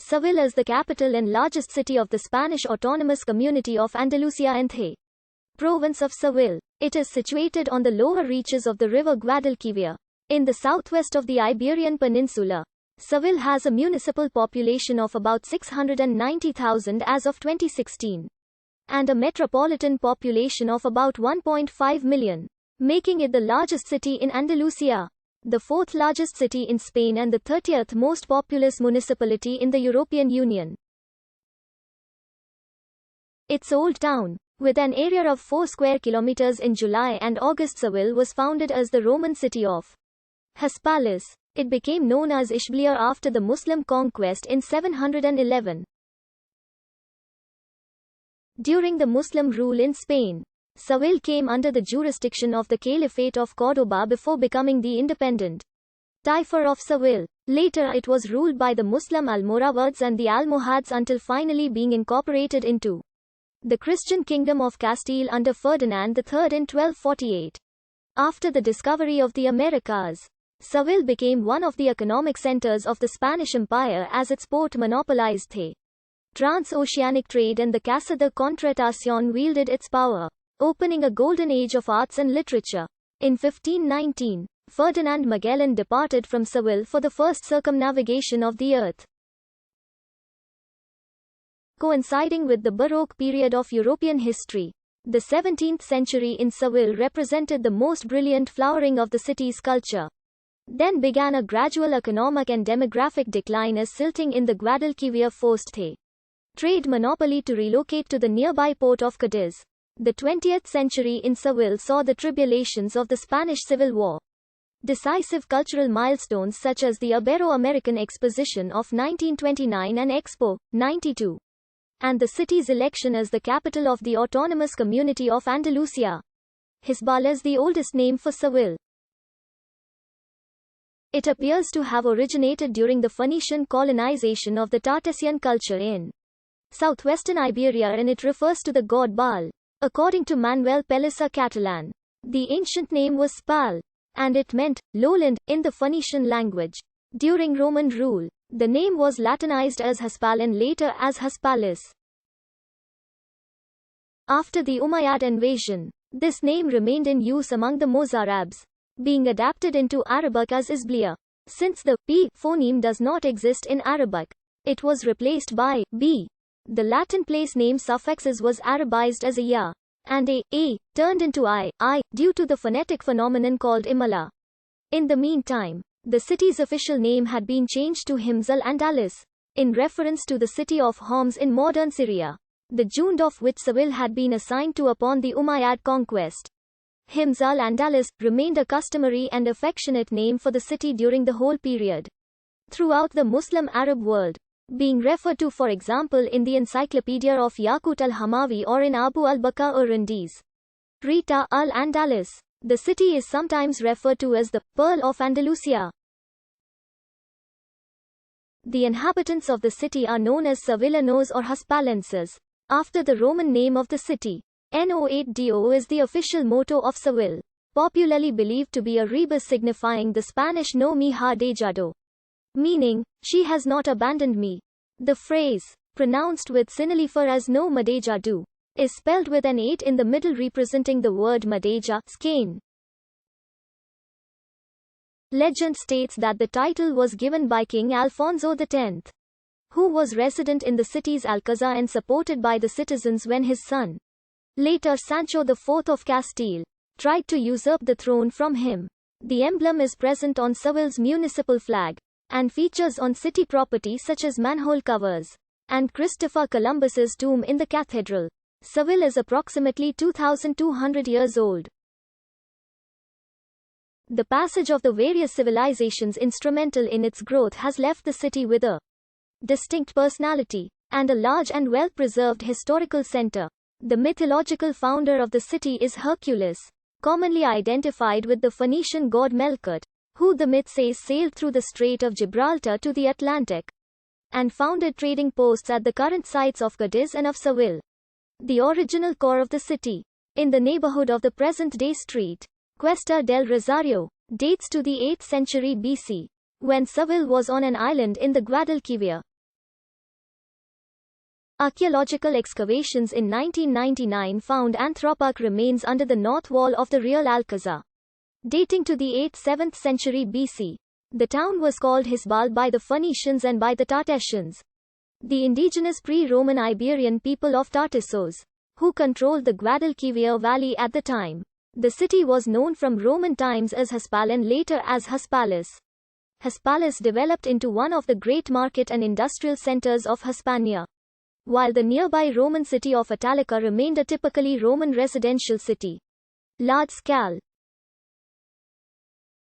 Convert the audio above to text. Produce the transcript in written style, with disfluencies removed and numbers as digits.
Seville is the capital and largest city of the Spanish autonomous community of Andalusia and the province of Seville. It is situated on the lower reaches of the river Guadalquivir, in the southwest of the Iberian Peninsula. Seville has a municipal population of about 690,000 as of 2016, and a metropolitan population of about 1.5 million, making it the largest city in Andalusia, the fourth largest city in Spain and the 30th most populous municipality in the European Union. Its old town, with an area of 4 square kilometers in July and August, Seville was founded as the Roman city of Hispalis. It became known as Ishbiliya after the Muslim conquest in 711. During the Muslim rule in Spain, Seville came under the jurisdiction of the Caliphate of Córdoba before becoming the independent Taifa of Seville. Later it was ruled by the Muslim Almoravids and the Almohads until finally being incorporated into the Christian Kingdom of Castile under Ferdinand III in 1248. After the discovery of the Americas, Seville became one of the economic centers of the Spanish Empire as its port monopolized the transoceanic trade and the Casa de Contratación wielded its power, opening a golden age of arts and literature. In 1519, Ferdinand Magellan departed from Seville for the first circumnavigation of the earth. Coinciding with the Baroque period of European history, the 17th century in Seville represented the most brilliant flowering of the city's culture. Then began a gradual economic and demographic decline as silting in the Guadalquivir forced the trade monopoly to relocate to the nearby port of Cadiz. The 20th century in Seville saw the tribulations of the Spanish Civil War. Decisive cultural milestones such as the Ibero-American Exposition of 1929 and Expo 92, and the city's election as the capital of the autonomous community of Andalusia. Hispalis is the oldest name for Seville. It appears to have originated during the Phoenician colonization of the Tartessian culture in southwestern Iberia, and it refers to the god Baal. According to Manuel Pellicer Catalan, the ancient name was Spal, and it meant lowland in the Phoenician language. During Roman rule, the name was Latinized as Hispal and later as Hispalis. After the Umayyad invasion, this name remained in use among the Mozarabs, being adapted into Arabic as Isbliya. Since the p phoneme does not exist in Arabic, it was replaced by b. The Latin place name suffixes was Arabized as a ya, and a turned into I, due to the phonetic phenomenon called imala. In the meantime, the city's official name had been changed to Hims al-Andalus, in reference to the city of Homs in modern Syria, the Jund of which Seville had been assigned to upon the Umayyad conquest. Hims al-Andalus remained a customary and affectionate name for the city during the whole period. Throughout the Muslim Arab world, being referred to for example in the Encyclopedia of Yaqut al-Hamawi or in Abu al-Baka Urundi's Rita al-Andalus, the city is sometimes referred to as the Pearl of Andalusia. The inhabitants of the city are known as Sevillanos or Hispalenses, after the Roman name of the city. No8do is the official motto of Seville, popularly believed to be a rebus signifying the Spanish no me ha dejado, meaning, she has not abandoned me. The phrase, pronounced with synelypher as no madeja do, is spelled with an 8 in the middle representing the word madeja, skein. Legend states that the title was given by King Alfonso X, who was resident in the city's Alcazar and supported by the citizens when his son, later Sancho IV of Castile, tried to usurp the throne from him. The emblem is present on Seville's municipal flag, and features on city property such as manhole covers, and Christopher Columbus's tomb in the cathedral. Seville is approximately 2,200 years old. The passage of the various civilizations instrumental in its growth has left the city with a distinct personality, and a large and well-preserved historical center. The mythological founder of the city is Hercules, commonly identified with the Phoenician god Melkart, who the myth says sailed through the Strait of Gibraltar to the Atlantic, and founded trading posts at the current sites of Cadiz and of Seville. The original core of the city, in the neighborhood of the present-day street, Cuesta del Rosario, dates to the 8th century BC, when Seville was on an island in the Guadalquivir. Archaeological excavations in 1999 found Anthropoarch remains under the north wall of the real Alcazar. Dating to the 8th-7th century BC. The town was called Hisbal by the Phoenicians and by the Tartessians, the indigenous pre-Roman Iberian people of Tartessos, who controlled the Guadalquivir Valley at the time. The city was known from Roman times as Hispal and later as Hispalis. Hispalis developed into one of the great market and industrial centers of Hispania, while the nearby Roman city of Italica remained a typically Roman residential city. Large-scale